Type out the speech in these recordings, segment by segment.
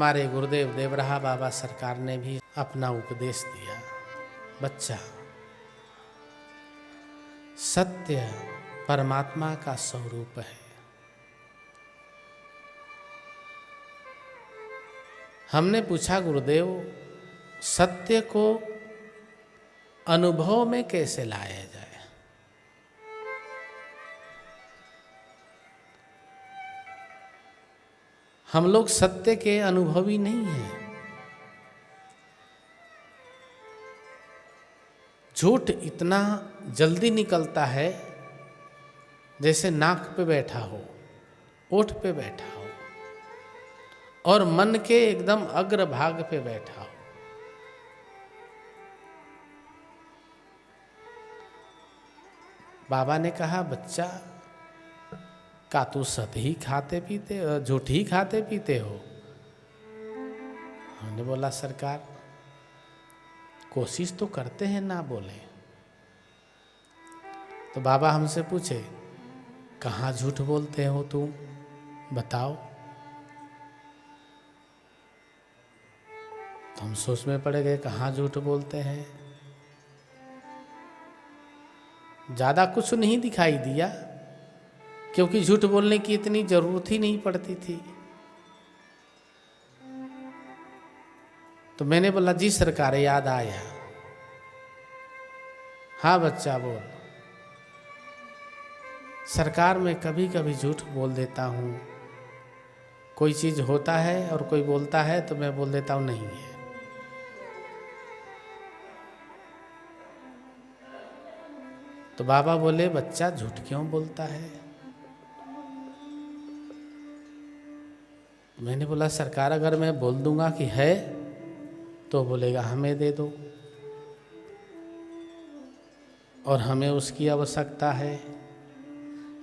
हमारे गुरुदेव देवराहा बाबा सरकार ने भी अपना उपदेश दिया। बच्चा, सत्य परमात्मा का स्वरूप है। हमने पूछा, गुरुदेव सत्य को अनुभव में कैसे लाया जाए? हम लोग सत्य के अनुभवी नहीं हैं। झूठ इतना जल्दी निकलता है जैसे नाक पे बैठा हो, ओठ पे बैठा हो और मन के एकदम अग्रभाग पे बैठा हो। बाबा ने कहा, बच्चा का तू सत ही खाते पीते, झूठ ही खाते पीते हो? हमने बोला, सरकार कोशिश तो करते हैं ना बोले। तो बाबा हमसे पूछे, कहाँ झूठ बोलते हो तुम, बताओ। तो हम सोच में पड़ गए, कहाँ झूठ बोलते हैं। ज़्यादा कुछ नहीं दिखाई दिया, क्योंकि झूठ बोलने की इतनी जरूरत ही नहीं पड़ती थी। तो मैंने बोला, जी सरकार याद आया। हाँ बच्चा बोल। सरकार मैं कभी कभी झूठ बोल देता हूँ। कोई चीज़ होता है और कोई बोलता है तो मैं बोल देता हूँ नहीं है। तो बाबा बोले, बच्चा झूठ क्यों बोलता है? मैंने बोला, सरकार अगर मैं बोल दूंगा कि है तो बोलेगा हमें दे दो, और हमें उसकी आवश्यकता है।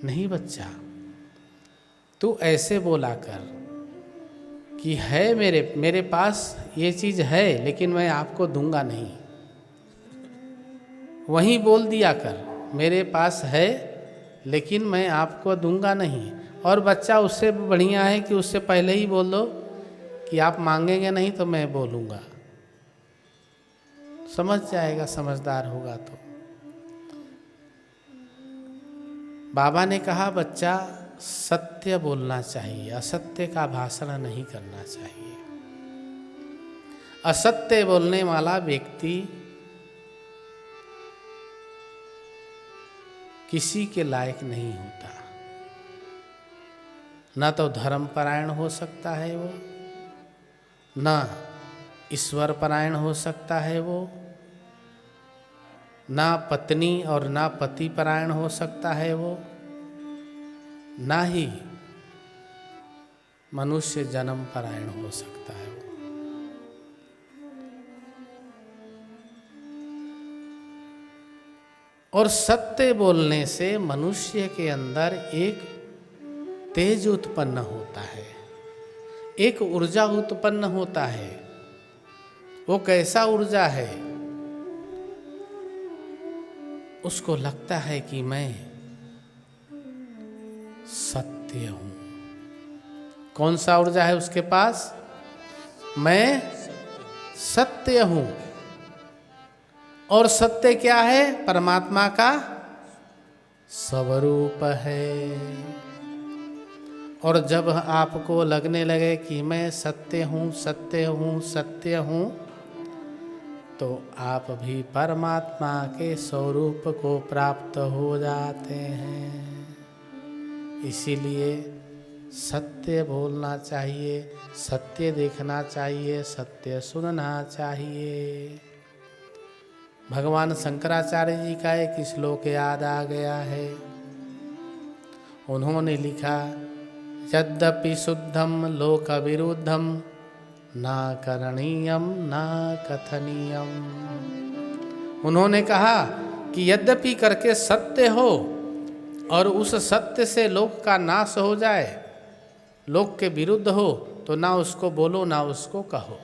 नहीं बच्चा, तू ऐसे बोला कर कि है मेरे पास ये चीज़ है, लेकिन मैं आपको दूंगा नहीं। वहीं बोल दिया कर, मेरे पास है लेकिन मैं आपको दूंगा नहीं। और बच्चा उससे बढ़िया है कि उससे पहले ही बोल दो कि आप मांगेंगे नहीं तो मैं बोलूँगा। समझ जाएगा, समझदार होगा तो। बाबा ने कहा, बच्चा सत्य बोलना चाहिए, असत्य का भाषण नहीं करना चाहिए। असत्य बोलने वाला व्यक्ति किसी के लायक नहीं होता। ना तो धर्मपरायण हो सकता है वो, ना ईश्वर परायण हो सकता है वो, ना पत्नी और ना पति परायण हो सकता है वो, ना ही मनुष्य जन्म परायण हो सकता है वो। और सत्य बोलने से मनुष्य के अंदर एक तेज उत्पन्न होता है, एक ऊर्जा उत्पन्न होता है। वो कैसा ऊर्जा है? उसको लगता है कि मैं सत्य हूं। कौन सा ऊर्जा है उसके पास? मैं सत्य हूं। और सत्य क्या है? परमात्मा का स्वरूप है। और जब आपको लगने लगे कि मैं सत्य हूँ, सत्य हूँ, सत्य हूँ, तो आप भी परमात्मा के स्वरूप को प्राप्त हो जाते हैं। इसीलिए सत्य बोलना चाहिए, सत्य देखना चाहिए, सत्य सुनना चाहिए। भगवान शंकराचार्य जी का एक श्लोक याद आ गया है। उन्होंने लिखा, यद्यपि शुद्धम लोक विरुद्धम ना करणीयम ना कथनीयम। उन्होंने कहा कि यद्यपि करके सत्य हो और उस सत्य से लोक का नाश हो जाए, लोक के विरुद्ध हो, तो ना उसको बोलो ना उसको कहो।